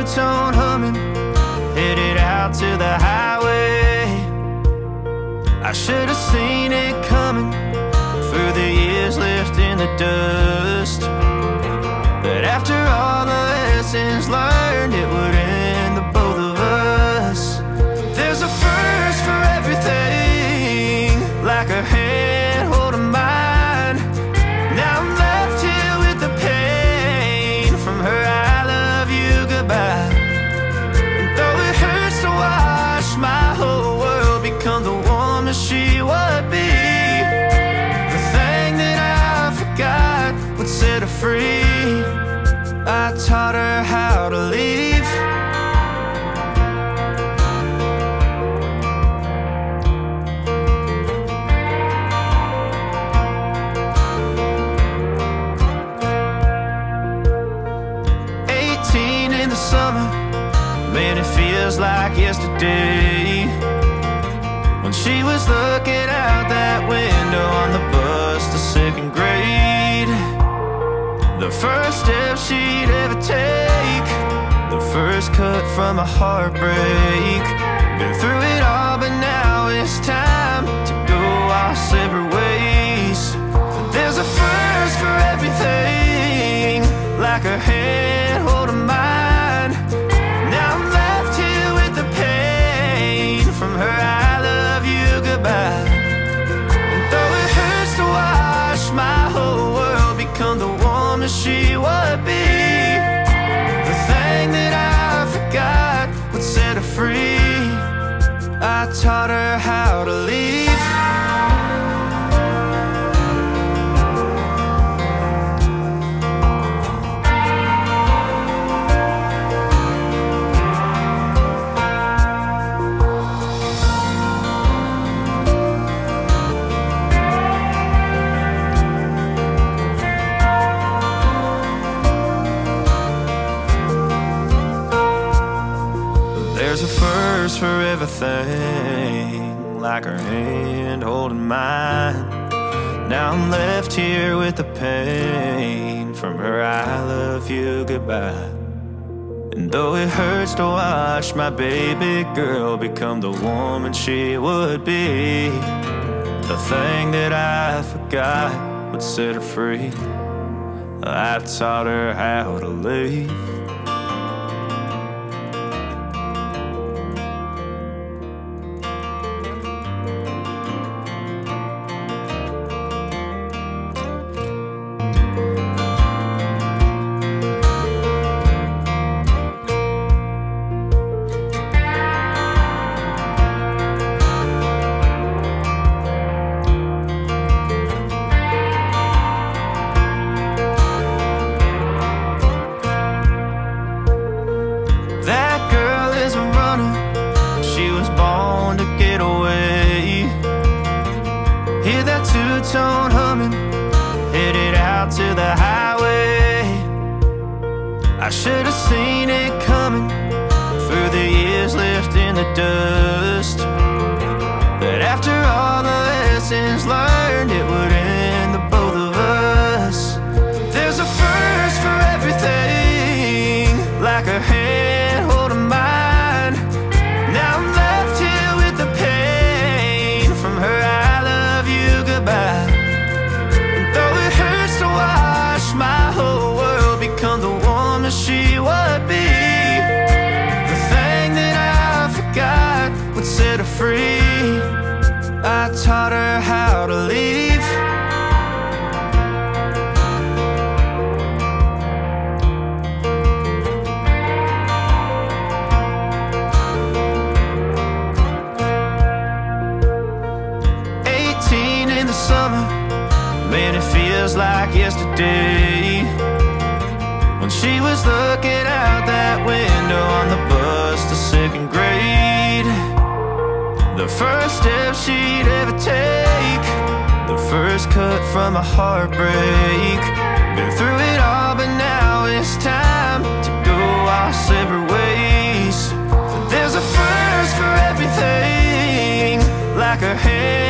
two-tone humming, headed out to the highway. I should have seen it coming through the years left in the dust, that after all the lessons learned, it would end the both of us. There's a first for everything, like a hand holding mine. Now I'm left here with the pain from her I love you goodbye. And though it hurts to watch my whole world become the woman she would be, the thing that I forgot would set her free. I taught her how to leave. 18 in the summer, man, it feels like yesterday, when she was looking out that window on the bus to second grade. The first step she'd ever take, the first cut from a heartbreak. Been through it all, but now it's time to go our separate ways. But there's a first for everything, like her hand holding mine. Now I'm left here with the pain from her I love you goodbye. And though it hurts to watch my whole world become the woman she would be, the thing that I forgot would set her free. I taught her how to leave. There's a first for everything, like her hand holding mine. Now I'm left here with the pain from her I love you goodbye. And though it hurts to watch my baby girl become the woman she would be, the thing that I forgot would set her free. I taught her how to leave. That girl is a runner, she was born to get away. Hear that two-tone humming, headed out to the highway. I should have seen it coming through the years left in the dust, that after all the lessons learned, it would end the both of us. There's a first for everything, like a hand holding mine. Now I'm left here with the pain from her I love you goodbye. And though it hurts to watch my whole world become the woman she would be, the thing that I forgot would set her free. I taught her how to leave. In the summer, man, it feels like yesterday, when she was looking out that window on the bus to second grade. The first step she'd ever take, the first cut from a heartbreak. Been through it all, but now it's time to go our separate ways. But there's a first for everything, like her hand